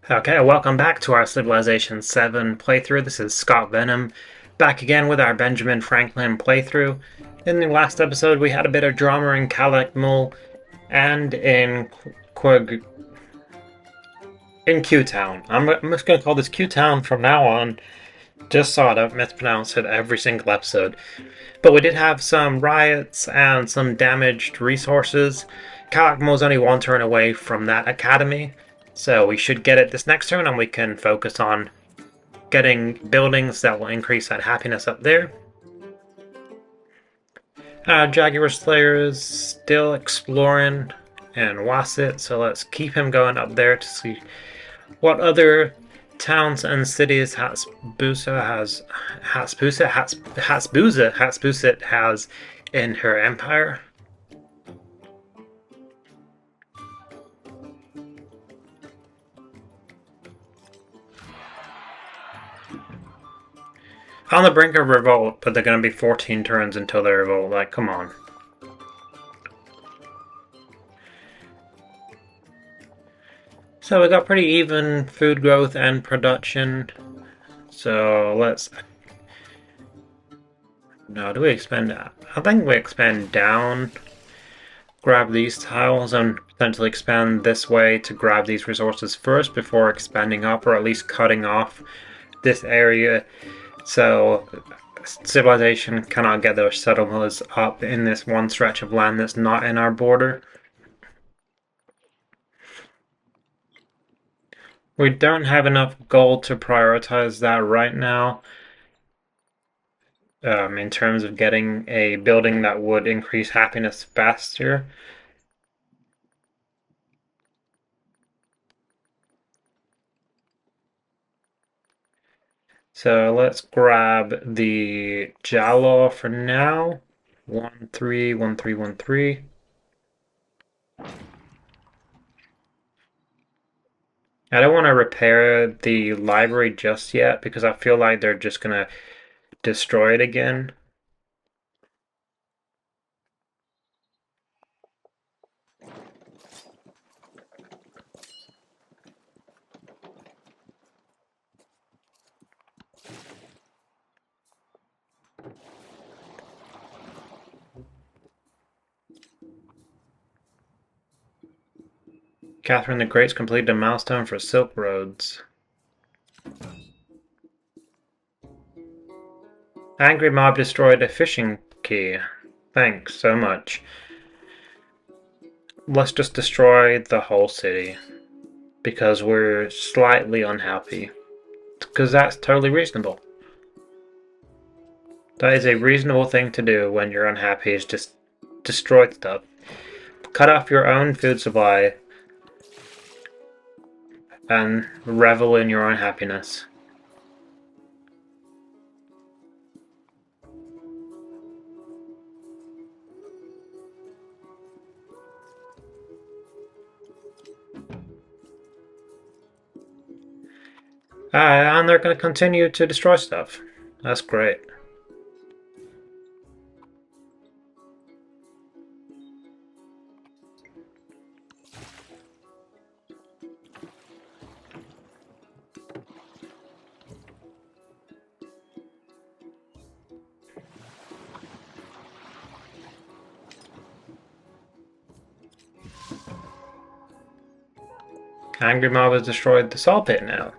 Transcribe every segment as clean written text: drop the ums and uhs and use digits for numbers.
Okay, welcome back to our Civilization VII playthrough. This is Scott Venom, back again with our Benjamin Franklin playthrough. In the last episode, we had a bit of drama in Calakmul and in Q-Town. I'm just going to call this Q-Town from now on, just so I don't mispronounce it every single episode. But we did have some riots and some damaged resources. Calakmul's only one turn away from that academy, so we should get it this next turn and we can focus on getting buildings that will increase that happiness up there. Jaguar Slayer is still exploring and Wasset, so let's keep him going up there to see what other towns and cities Hatshepsut has in her empire. On the brink of revolt, but they're going to be 14 turns until they revolt. Like, come on. So we got pretty even food growth and production. So let's... No, do we expand... I think we expand down. Grab these tiles and potentially expand this way to grab these resources first before expanding up, or at least cutting off this area. So civilization cannot get those settlements up in this one stretch of land that's not in our border. We don't have enough gold to prioritize that right now. In terms of getting a building that would increase happiness faster. So let's grab the Jalo for now. 131313. I don't want to repair the library just yet because I feel like they're just gonna destroy it again. Catherine the Great's completed a milestone for Silk Roads. Angry mob destroyed a fishing quay. Thanks so much. Let's just destroy the whole city because we're slightly unhappy. Because that's totally reasonable. That is a reasonable thing to do when you're unhappy, is just destroy stuff. Cut off your own food supply and revel in your own happiness. And they're going to continue to destroy stuff. That's great. Angry mob has destroyed the salt pit now.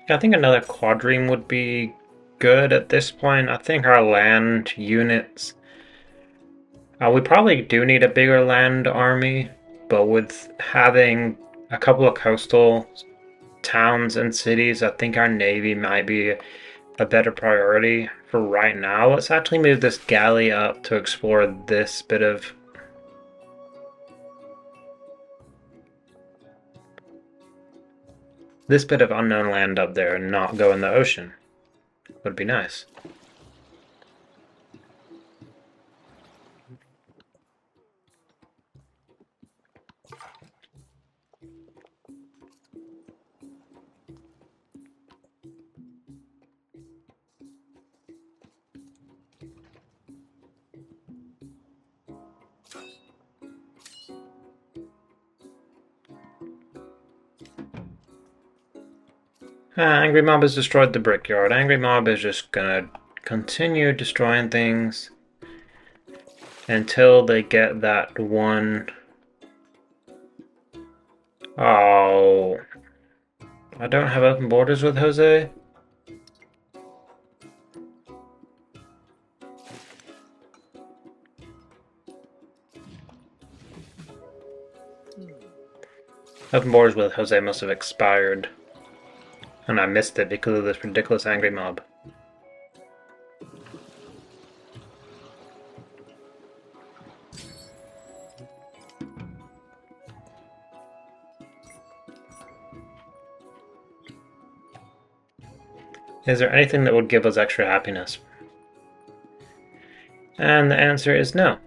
I think another quadrime would be good at this point. I think our land units... we probably do need a bigger land army, but with having a couple of coastal towns and cities, I think our navy might be a better priority for right now. Let's actually move this galley up to explore this bit of unknown land up there and not go in the ocean. Would be nice. Angry Mob has destroyed the brickyard. Angry Mob is just gonna continue destroying things until they get that one. Oh, I don't have open borders with Jose. Open borders with Jose must have expired. And I missed it because of this ridiculous angry mob. Is there anything that would give us extra happiness? And the answer is no.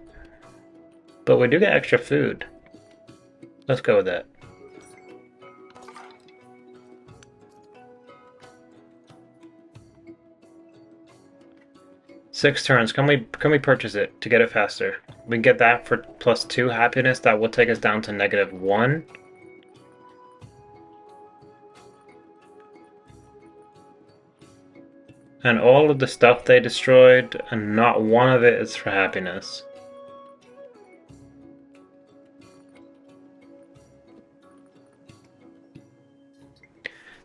But we do get extra food. Let's go with that. Six turns. Can we purchase it to get it faster? We can get that for +2 happiness. That will take us down to -1. And all of the stuff they destroyed, and not one of it is for happiness.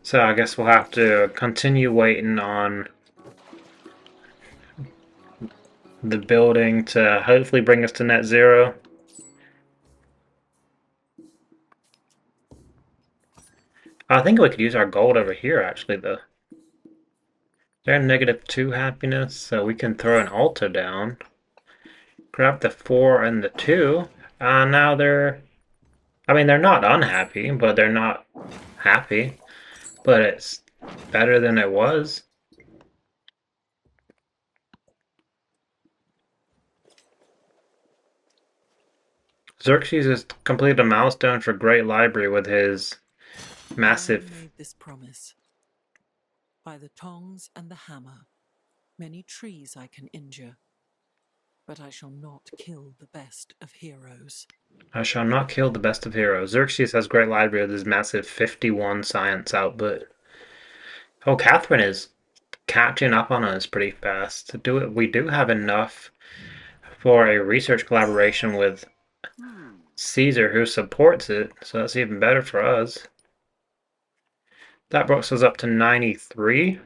So I guess we'll have to continue waiting on the building to hopefully bring us to net zero. I think we could use our gold over here actually though. They're -2 happiness, so we can throw an altar down. Grab the 4 and the 2. Now they're... I mean, they're not unhappy, but they're not happy. But it's better than it was. Xerxes has completed a milestone for Great Library with his massive... I made this promise. By the tongs and the hammer, many trees I can injure, but I shall not kill the best of heroes. I shall not kill the best of heroes. Xerxes has Great Library with his massive 51 science output. Oh, Catherine is catching up on us pretty fast. We do have enough for a research collaboration with Caesar, who supports it, so that's even better for us. That brought us up to 93.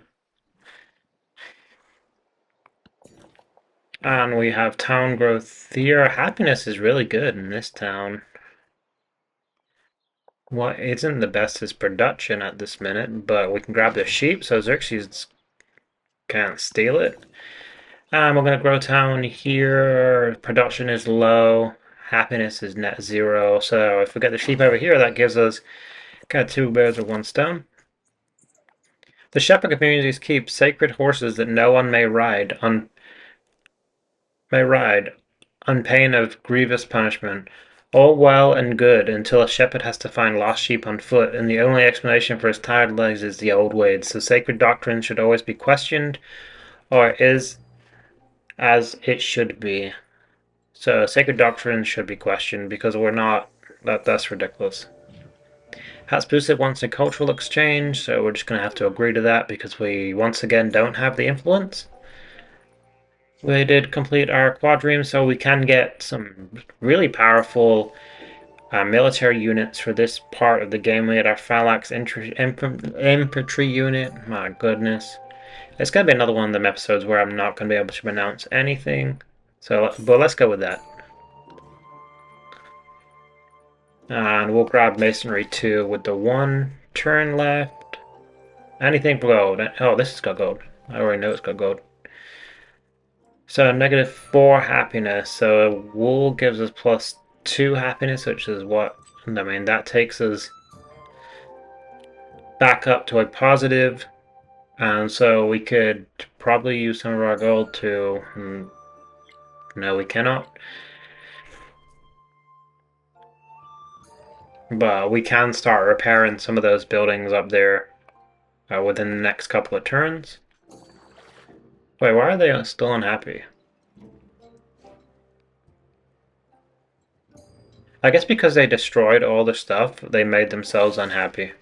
And we have town growth here. Happiness is really good in this town. What isn't the best is production at this minute, but we can grab the sheep, so Xerxes can't steal it. And we're going to grow town here. Production is low. Happiness is net 0. So if we get the sheep over here, that gives us kind of 2 birds with 1 stone. The shepherd communities keep sacred horses that no one may ride on pain of grievous punishment. All well and good until a shepherd has to find lost sheep on foot, and the only explanation for his tired legs is the old ways. So sacred doctrine should always be questioned, or is as it should be. So sacred doctrine should be questioned because we're not. That's ridiculous. Hatspusip wants a cultural exchange, so we're just going to have to agree to that because we once again don't have the influence. We did complete our quadrime, so we can get some really powerful military units for this part of the game. We had our phalanx infantry unit. My goodness. It's going to be another one of them episodes where I'm not going to be able to pronounce anything. But let's go with that. And we'll grab Masonry 2 with the 1 turn left. Anything for gold. Oh, this has got gold. I already know it's got gold. So -4 happiness. So wool gives us +2 happiness, which is what? I mean, that takes us back up to a positive. And so we could probably use some of our gold to... No, we cannot. But we can start repairing some of those buildings up there within the next couple of turns. Wait, why are they still unhappy? I guess because they destroyed all the stuff, they made themselves unhappy.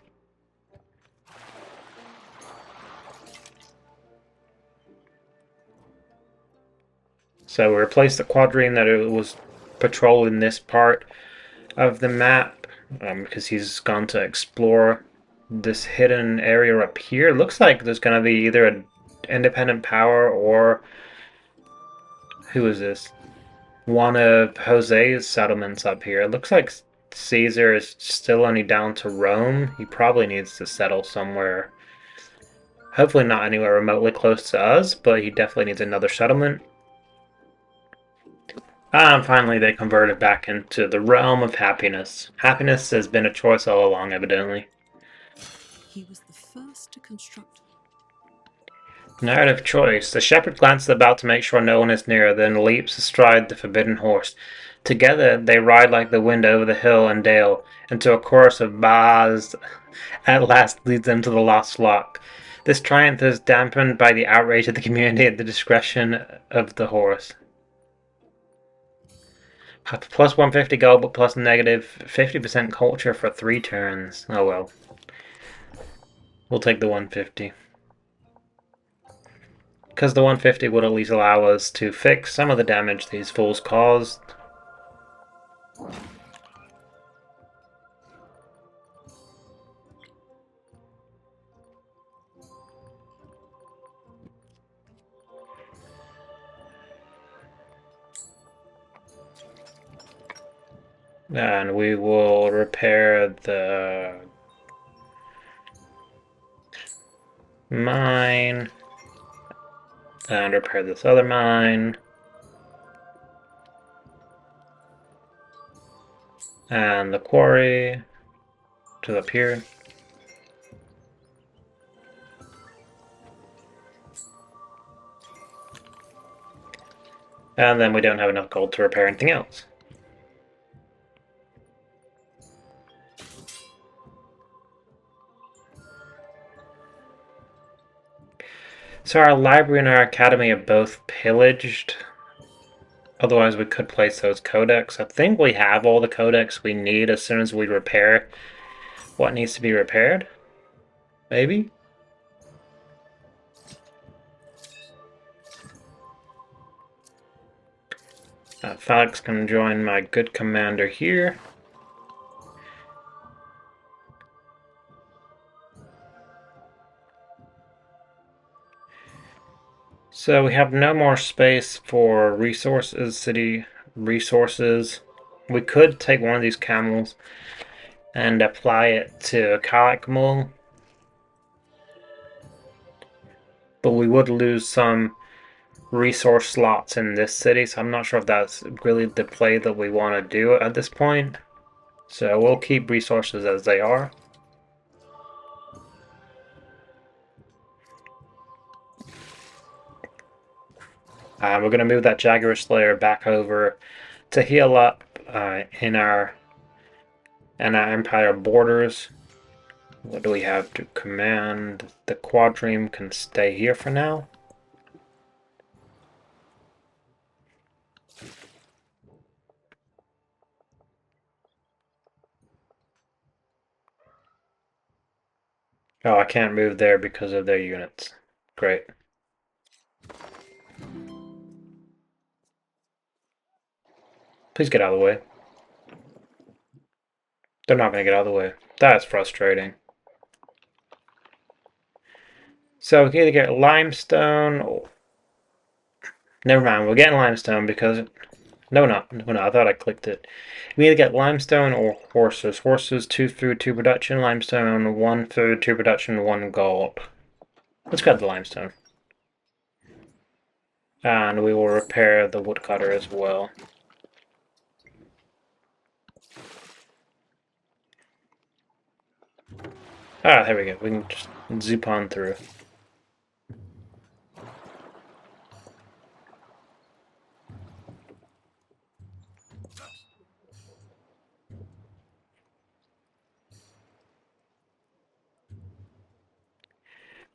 So we replaced the quadrime that it was patrolling this part of the map because he's gone to explore this hidden area up here. It looks like there's going to be either an independent power or who is this? One of Jose's settlements up here. It looks like Caesar is still only down to Rome. He probably needs to settle somewhere. Hopefully not anywhere remotely close to us, but he definitely needs another settlement. And finally, they converted back into the realm of happiness. Happiness has been a choice all along, evidently. He was the first to construct. Narrative choice. The shepherd glances about to make sure no one is near, then leaps astride the forbidden horse. Together, they ride like the wind over the hill and dale, into a chorus of baas at last leads them to the lost flock. This triumph is dampened by the outrage of the community at the discretion of the horse. Plus 150 gold, but plus negative 50% culture for 3 turns. Oh well. We'll take the 150. Because the 150 would at least allow us to fix some of the damage these fools caused. And we will repair the mine. And repair this other mine. And the quarry to up here. And then we don't have enough gold to repair anything else. So our library and our academy are both pillaged. Otherwise we could place those codex. I think we have all the codex we need as soon as we repair what needs to be repaired. Maybe? Felix can join my good commander here. So we have no more space for resources, city resources. We could take one of these camels and apply it to Kalakmul, but we would lose some resource slots in this city, so I'm not sure if that's really the play that we want to do at this point. So we'll keep resources as they are. We're going to move that Jaguar Slayer back over to heal up in our Empire borders. What do we have to command? The quadrime can stay here for now. Oh, I can't move there because of their units. Great. Please get out of the way. They're not going to get out of the way. That's frustrating. So we can either get limestone or... Never mind, we're getting limestone because... No, I thought I clicked it. We either get limestone or horses. Horses 2 food, 2 production. Limestone 1 food, 2 production, 1 gold. Let's grab the limestone. And we will repair the woodcutter as well. Ah, there we go. We can just zip on through.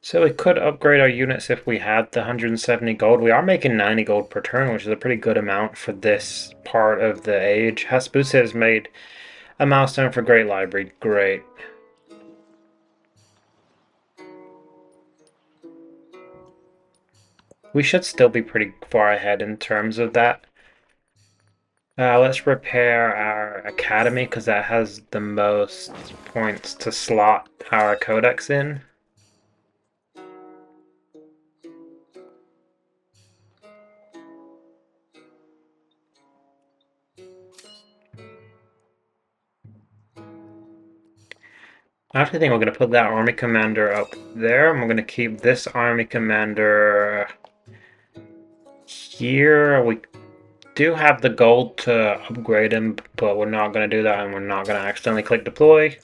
So we could upgrade our units if we had the 170 gold. We are making 90 gold per turn, which is a pretty good amount for this part of the age. Hasbusa has made a milestone for Great Library. Great. We should still be pretty far ahead in terms of that. Let's repair our academy because that has the most points to slot our codex in. I actually think we're going to put that army commander up there, and we're going to keep this army commander here. We do have the gold to upgrade him, but we're not going to do that, and we're not going to accidentally click deploy.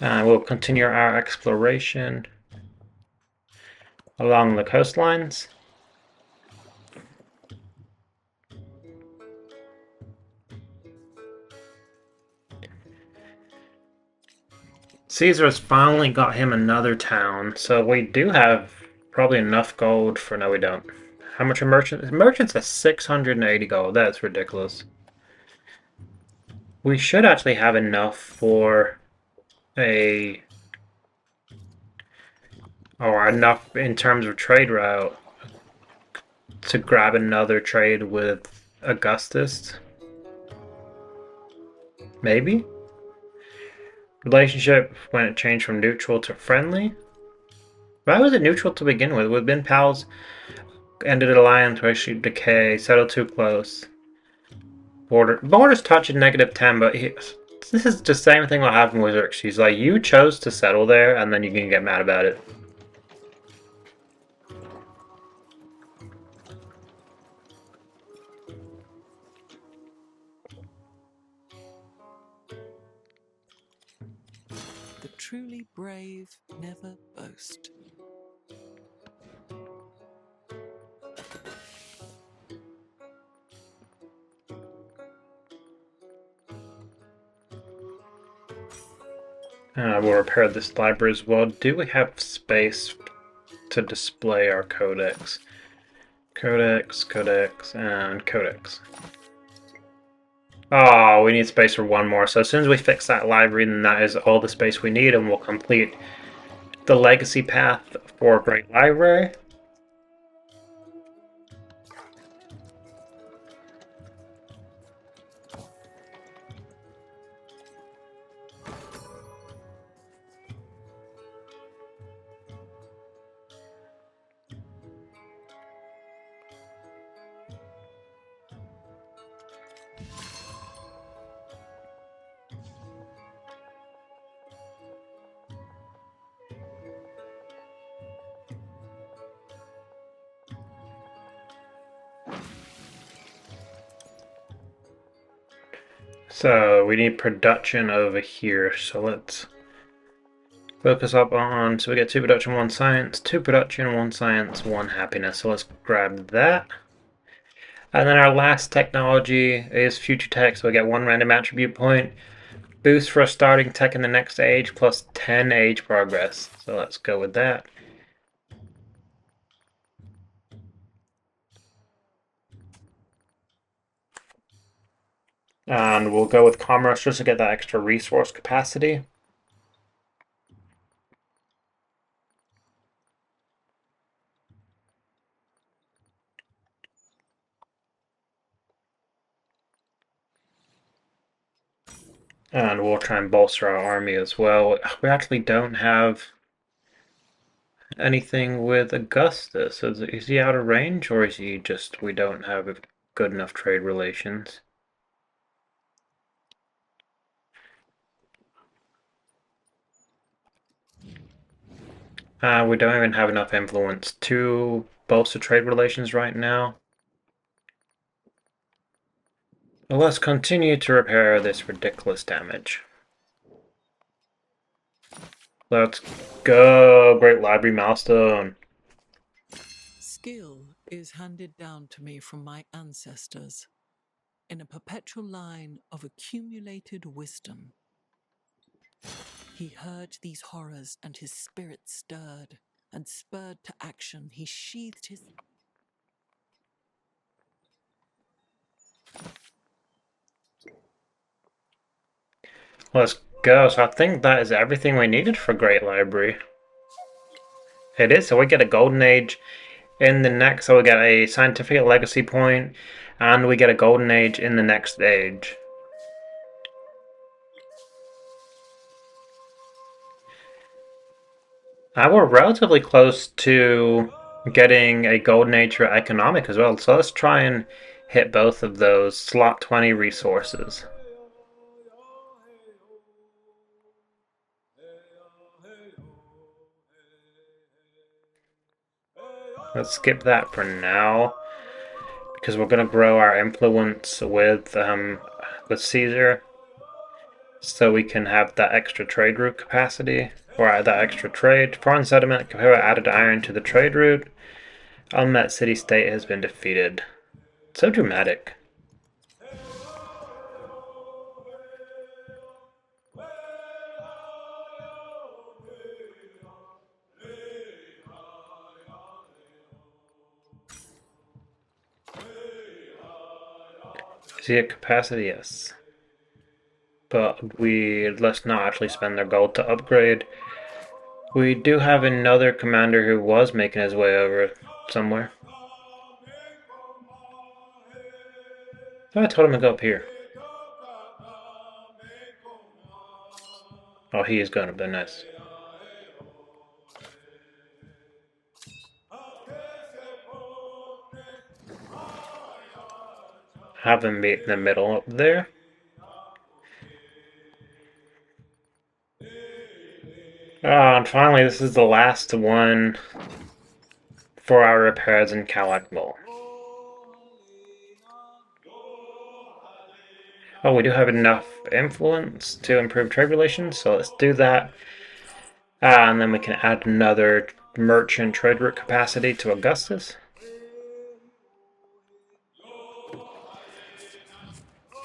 And we'll continue our exploration along the coastlines. Caesar's finally got him another town, so we do have probably enough gold for... No, we don't. How much are merchants? Merchants are 680 gold. That's ridiculous. We should actually have enough for a... or enough in terms of trade route to grab another trade with Augustus. Maybe? Relationship when it changed from neutral to friendly? Why was it neutral to begin with? We've been pals, ended alliance, relationship decay, settled too close. Borders touch at -10, but this is the same thing what happened with Xerxes. Like, you chose to settle there, and then you can get mad about it. The truly brave never boast. We'll repair this library as well. Do we have space to display our codex? Codex, codex, and codex. Oh, we need space for one more. So as soon as we fix that library, then that is all the space we need, and we'll complete the legacy path for a great library. So we need production over here. So let's focus up on, so we get 2 production, 1 science, 2 production, 1 science, 1 happiness. So let's grab that. And then our last technology is future tech. So we get 1 random attribute point. Boost for a starting tech in the next age plus 10 age progress. So let's go with that. And we'll go with commerce just to get that extra resource capacity. And we'll try and bolster our army as well. We actually don't have anything with Augustus. Is he out of range, or is he just, we don't have good enough trade relations? We don't even have enough influence to bolster trade relations right now. Let's continue to repair this ridiculous damage. Let's go! Great library milestone. Skill is handed down to me from my ancestors in a perpetual line of accumulated wisdom. He heard these horrors and his spirit stirred, and spurred to action, he sheathed his... Let's go. So I think that is everything we needed for Great Library. It is, so we get a golden age in the next, so we get a scientific legacy point, and we get a golden age in the next age. We're relatively close to getting a golden age for economic as well, so let's try and hit both of those. Slot 20 resources. Let's skip that for now, because we're going to grow our influence with Caesar, so we can have that extra trade route capacity, or that extra trade. Foreign settlement, compare added iron to the trade route. Unmet city-state has been defeated. So dramatic. Is he at capacity? Yes. But let's not actually spend their gold to upgrade. We do have another commander who was making his way over somewhere. Oh, I told him to go up here. Oh, he is going up there. Nice. Have him meet in the middle up there. And finally, this is the last one for our repairs in Calakmul. Oh, we do have enough influence to improve trade relations, so let's do that. And then we can add another merchant trade route capacity to Augustus.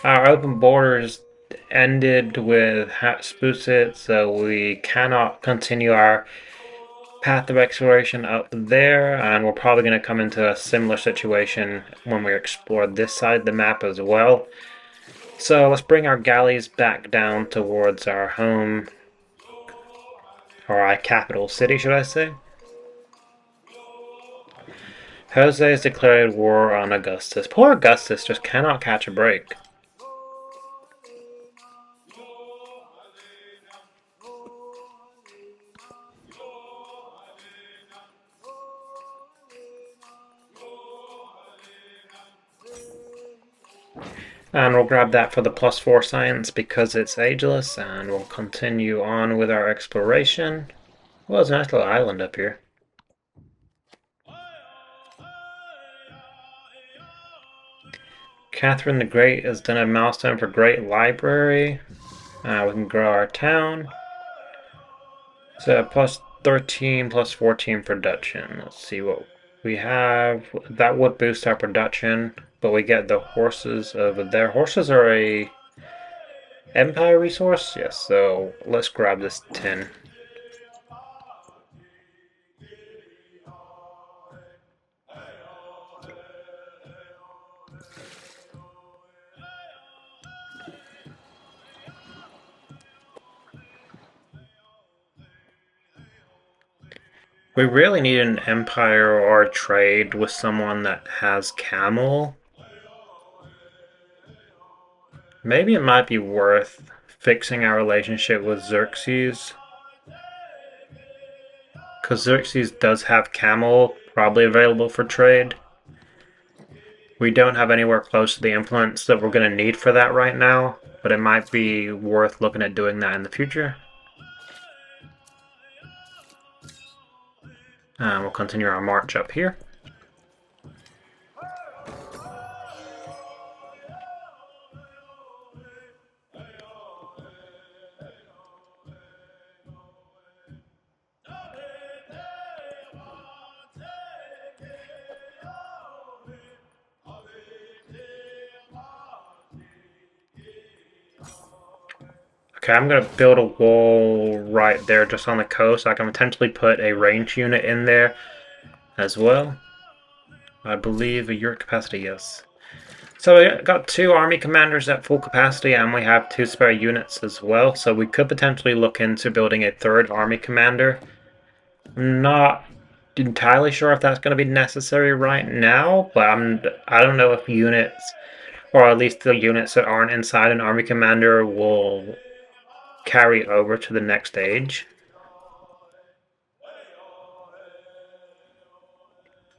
Our open borders ended with Hatshepsut, so we cannot continue our path of exploration up there, and we're probably going to come into a similar situation when we explore this side of the map as well. So let's bring our galleys back down towards our home, or our capital city, should I say. Jose has declared war on Augustus. Poor Augustus just cannot catch a break. And we'll grab that for the +4 science because it's ageless, and we'll continue on with our exploration. Well, there's a nice little island up here. Catherine the Great has done a milestone for Great Library. We can grow our town. So +13, +14 production. Let's see what we have. That would boost our production, but we get the horses over there. Horses are a empire resource? Yes, so let's grab this 10. We really need an empire or trade with someone that has camel. Maybe it might be worth fixing our relationship with Xerxes. Because Xerxes does have camel probably available for trade. We don't have anywhere close to the influence that we're going to need for that right now, but it might be worth looking at doing that in the future. And we'll continue our march up here. Okay, I'm going to build a wall right there just on the coast. I can potentially put a range unit in there as well. I believe a York capacity, yes. So we got 2 army commanders at full capacity, and we have 2 spare units as well. So we could potentially look into building a 3rd army commander. I'm not entirely sure if that's going to be necessary right now, but I don't know if units, or at least the units that aren't inside an army commander, will carry over to the next stage.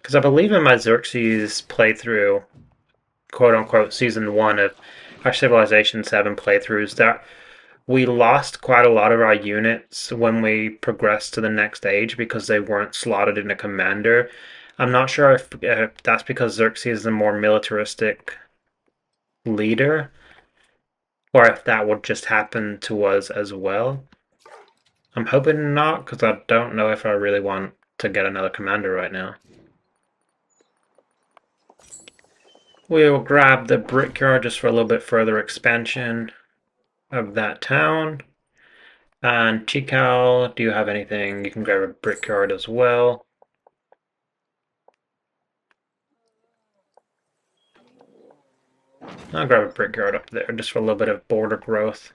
Because I believe in my Xerxes playthrough, quote unquote, season 1 of our Civilization VII playthroughs, that we lost quite a lot of our units when we progressed to the next stage because they weren't slotted in a commander. I'm not sure if that's because Xerxes is a more militaristic leader, or if that would just happen to us as well. I'm hoping not, because I don't know if I really want to get another commander right now. We'll grab the brickyard just for a little bit further expansion of that town. And Tikal, do you have anything? You can grab a brickyard as well. I'll grab a brickyard up there just for a little bit of border growth.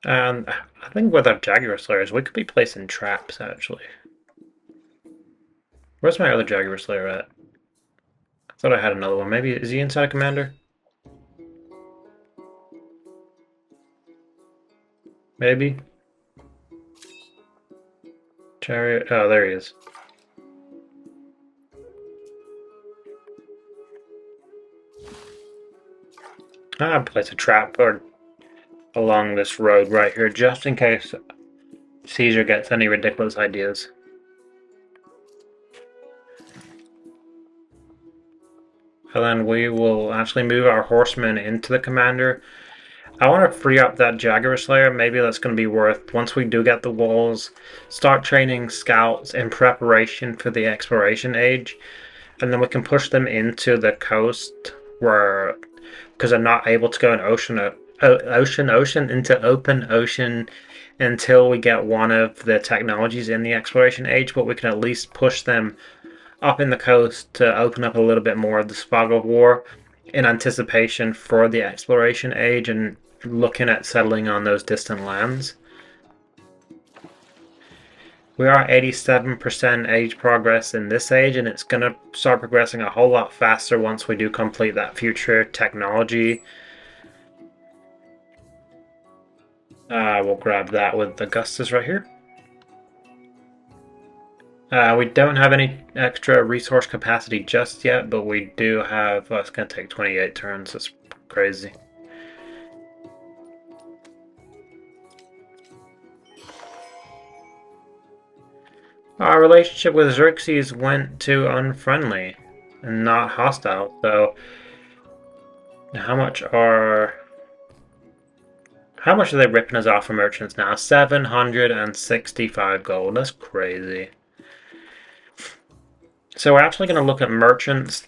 And I think with our Jaguar Slayers, we could be placing traps, actually. Where's my other Jaguar Slayer at? I thought I had another one. Maybe, is he inside a commander? Maybe. Chariot. Oh, there he is. I'll place a trap along this road right here, just in case Caesar gets any ridiculous ideas. And then we will actually move our horsemen into the commander. I want to free up that Jaguar Slayer. Maybe that's going to be worth, once we do get the walls, start training scouts in preparation for the exploration age. And then we can push them into the coast where, because they're not able to go in ocean into open ocean until we get one of the technologies in the exploration age, but we can at least push them up in the coast to open up a little bit more of the fog of war in anticipation for the exploration age and looking at settling on those distant lands. We are 87% age progress in this age, and it's going to start progressing a whole lot faster once we do complete that future technology. We'll grab that with Augustus right here. We don't have any extra resource capacity just yet, but we do have, it's going to take 28 turns, that's crazy. Our relationship with Xerxes went to unfriendly and not hostile, so how much are they ripping us off for merchants now? 765 gold, that's crazy. So we're actually going to look at merchants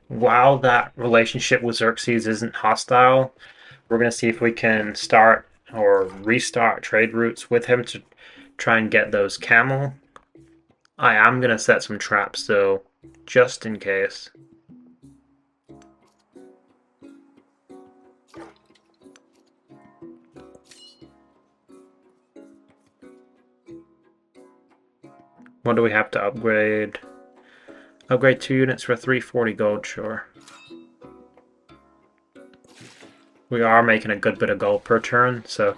while that relationship with Xerxes isn't hostile. We're going to see if we can start or restart trade routes with him to try and get those camel. I am going to set some traps though, just in case. What do we have to upgrade? Upgrade 2 units for 340 gold, sure. We are making a good bit of gold per turn, so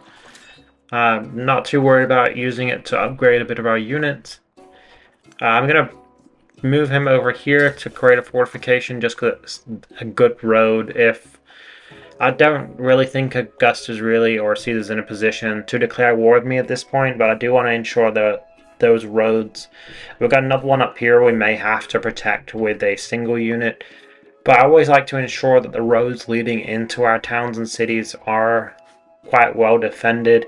not too worried about using it to upgrade a bit of our units. I'm going to move him over here to create a fortification just because it's a good road. If I don't really think Augustus really or Caesar's in a position to declare war with me at this point, but I do want to ensure that those roads, we've got another one up here we may have to protect with a single unit, but I always like to ensure that the roads leading into our towns and cities are quite well defended.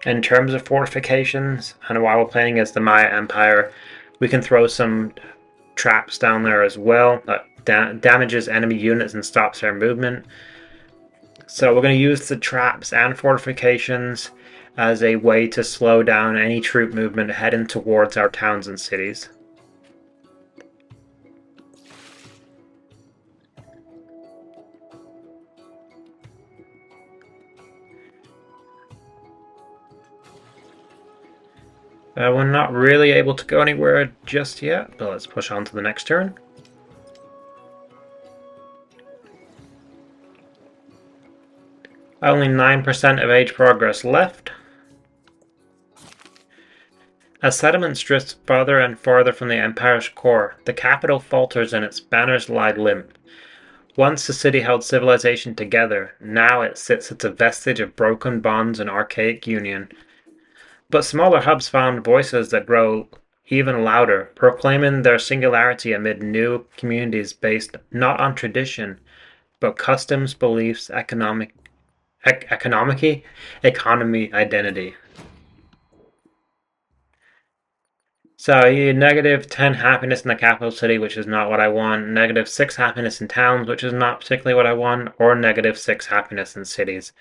In terms of fortifications, and while we're playing as the Maya Empire, we can throw some traps down there as well that damages enemy units and stops their movement. So we're going to use the traps and fortifications as a way to slow down any troop movement heading towards our towns and cities. We're not really able to go anywhere just yet, but let's push on to the next turn. Only 9% of age progress left. As settlements drift farther and farther from the empire's core, the capital falters and its banners lie limp. Once the city held civilization together, now it sits as a vestige of broken bonds and archaic union. But smaller hubs found voices that grow even louder, proclaiming their singularity amid new communities based not on tradition, but customs, beliefs, economy, identity. So you negative 10 happiness in the capital city, which is not what I want. Negative 6 happiness in towns, which is not particularly what I want. Or negative 6 happiness in cities.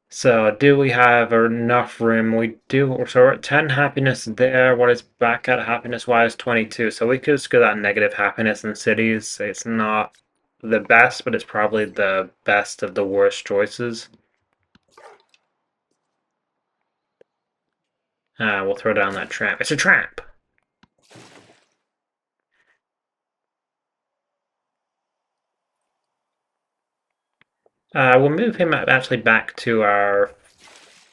So do we have enough room? We do. So we're at 10 happiness there. What is back at happiness-wise? 22. So we could just go that negative happiness in cities. It's not the best, but it's probably the best of the worst choices. We'll throw down that trap. It's a trap! We'll move him actually back to our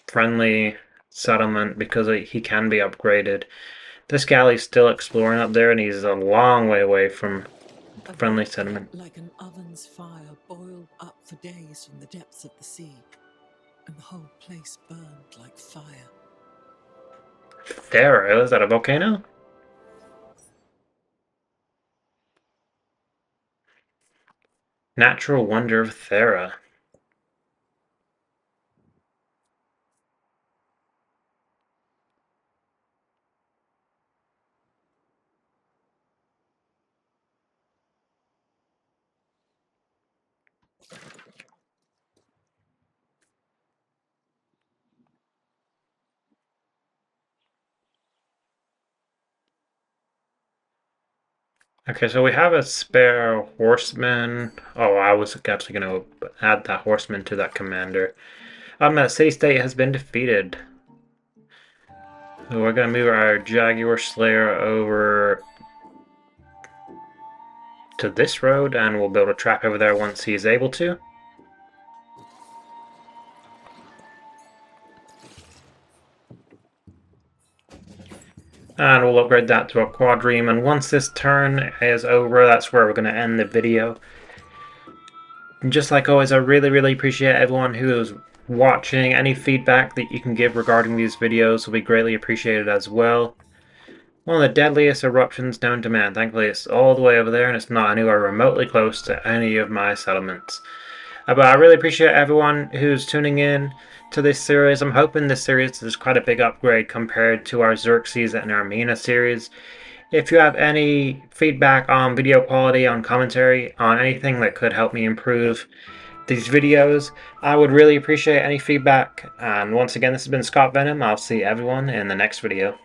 friendly settlement because he can be upgraded. This galley's still exploring up there, and he's a long way away from friendly settlement. Like an oven's fire boiled up for days from the depths of the sea, and the whole place burned like fire. There, is that a volcano? Natural wonder of Thera. Okay, so we have a spare horseman. Oh, I was actually going to add that horseman to that commander. That city-state has been defeated. So we're going to move our Jaguar Slayer over to this road, and we'll build a trap over there once he's able to. And we'll upgrade that to a quadreme, and once this turn is over, that's where we're going to end the video. And just like always, I really appreciate everyone who is watching. Any feedback that you can give regarding these videos will be greatly appreciated as well. One of the deadliest eruptions known to man. Thankfully, it's all the way over there, and it's not anywhere remotely close to any of my settlements. But I really appreciate everyone who's tuning in to this series. I'm hoping this series is quite a big upgrade compared to our Xerxes and Armena series. If you have any feedback on video quality, on commentary, on anything that could help me improve these videos, I would really appreciate any feedback. And once again, this has been Scott Venom. I'll see everyone in the next video.